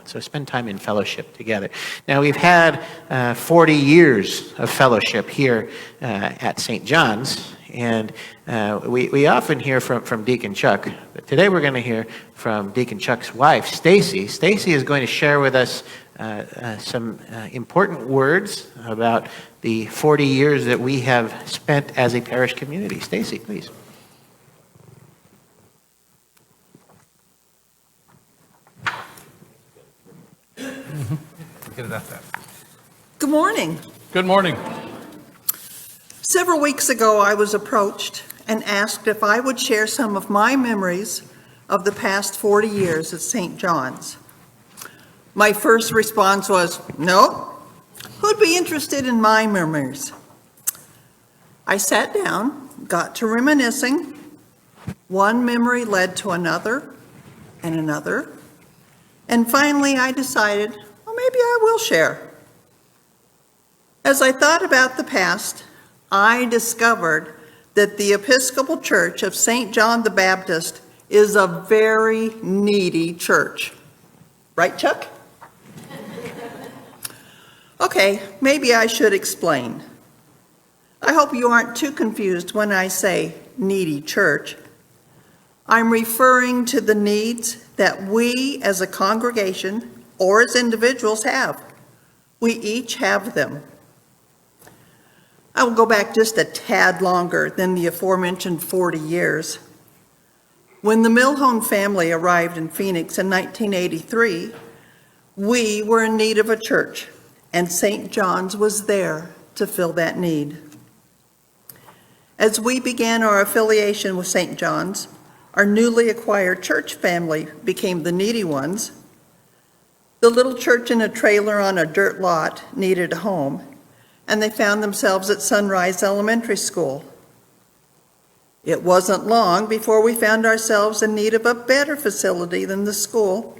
So spend time in fellowship together. Now, we've had 40 years of fellowship here at St. John's, and we often hear from Deacon Chuck. But today we're going to hear from Deacon Chuck's wife, Stacy. Stacy is going to share with us some important words about the 40 years that we have spent as a parish community. Stacy, please. Get it out there. Good morning. Good morning. Several weeks ago, I was approached and asked if I would share some of my memories of the past 40 years at St. John's. My first response was, no, who'd be interested in my memories? I sat down, got to reminiscing. One memory led to another and another. And finally, I decided, well, maybe I will share. As I thought about the past, I discovered that the Episcopal Church of St. John the Baptist is a very needy church. Right, Chuck? Okay, maybe I should explain. I hope you aren't too confused when I say needy church. I'm referring to the needs that we as a congregation or as individuals have. We each have them. I will go back just a tad longer than the aforementioned 40 years. When the Milhoan family arrived in Phoenix in 1983, we were in need of a church, and St. John's was there to fill that need. As we began our affiliation with St. John's, our newly acquired church family became the needy ones. The little church in a trailer on a dirt lot needed a home, and they found themselves at Sunrise Elementary School. It wasn't long before we found ourselves in need of a better facility than the school,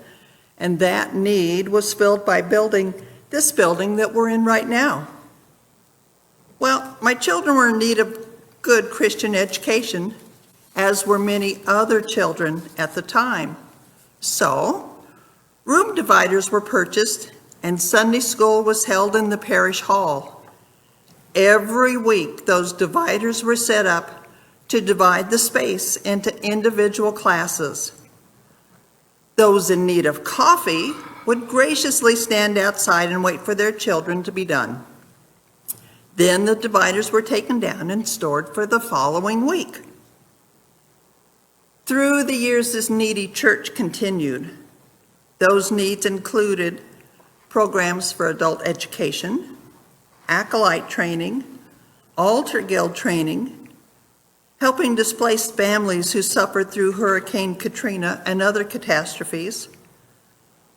and that need was filled by building this building that we're in right now. Well, my children were in need of good Christian education, as were many other children at the time. So, room dividers were purchased, and Sunday school was held in the parish hall. Every week, those dividers were set up to divide the space into individual classes. Those in need of coffee would graciously stand outside and wait for their children to be done. Then the dividers were taken down and stored for the following week. Through the years, this needy church continued. Those needs included programs for adult education, acolyte training, altar guild training, helping displaced families who suffered through Hurricane Katrina and other catastrophes.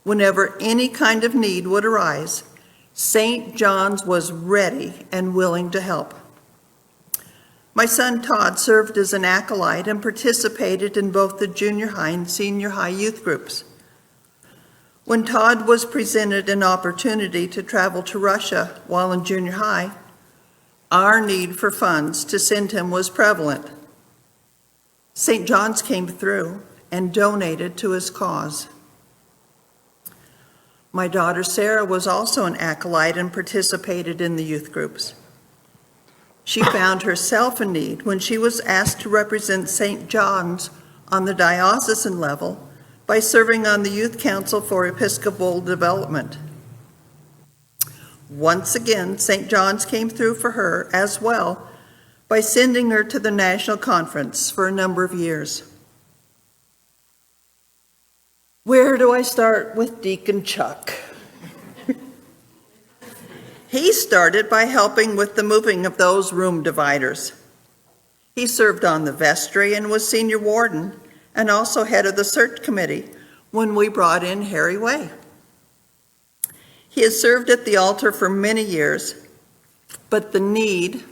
Whenever any kind of need would arise, St. John's was ready and willing to help. My son Todd served as an acolyte and participated in both the junior high and senior high youth groups. When Todd was presented an opportunity to travel to Russia while in junior high, our need for funds to send him was prevalent. St. John's came through and donated to his cause. My daughter Sarah was also an acolyte and participated in the youth groups. She found herself in need when she was asked to represent St. John's on the diocesan level by serving on the Youth Council for Episcopal Development. Once again, St. John's came through for her as well by sending her to the national conference for a number of years. Where do I start with Deacon Chuck? He started by helping with the moving of those room dividers. He served on the vestry and was senior warden and also head of the search committee when we brought in Harry Way. He has served at the altar for many years, but the need,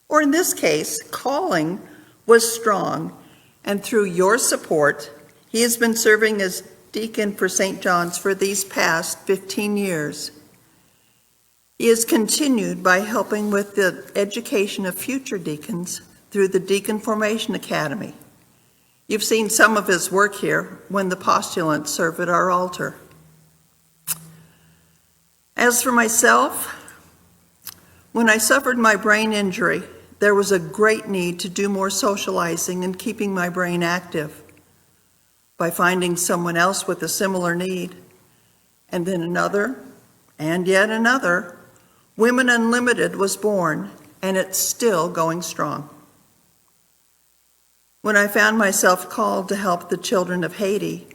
or in this case, calling, was strong, and through your support, he has been serving as deacon for St. John's for these past 15 years. He has continued by helping with the education of future deacons through the Deacon Formation Academy. You've seen some of his work here when the postulants serve at our altar. As for myself, when I suffered my brain injury, there was a great need to do more socializing and keeping my brain active by finding someone else with a similar need, and then another, and yet another. Women Unlimited was born, and it's still going strong. When I found myself called to help the children of Haiti,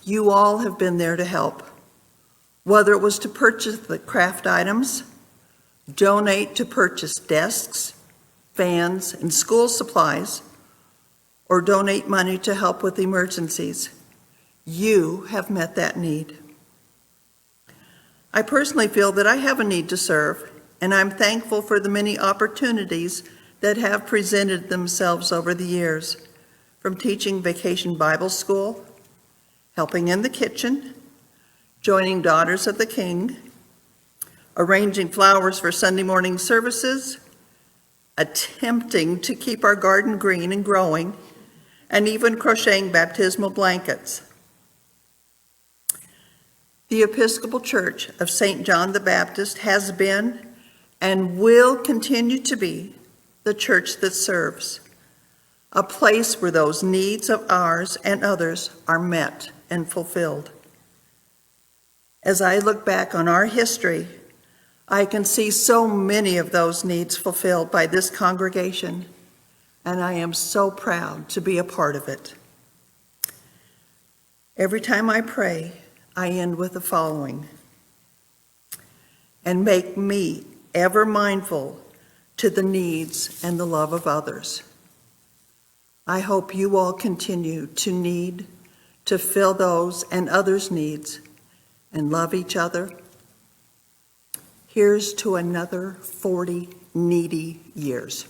you all have been there to help, whether it was to purchase the craft items, donate to purchase desks, fans, and school supplies, or donate money to help with emergencies. You have met that need. I personally feel that I have a need to serve, and I'm thankful for the many opportunities that have presented themselves over the years, from teaching Vacation Bible School, helping in the kitchen, joining Daughters of the King, arranging flowers for Sunday morning services, attempting to keep our garden green and growing, and even crocheting baptismal blankets. The Episcopal Church of St. John the Baptist has been and will continue to be the church that serves, a place where those needs of ours and others are met and fulfilled. As I look back on our history, I can see so many of those needs fulfilled by this congregation, and I am so proud to be a part of it. Every time I pray, I end with the following: and make me ever mindful to the needs and the love of others. I hope you all continue to need to fill those and others' needs and love each other. Here's to another 40 needy years.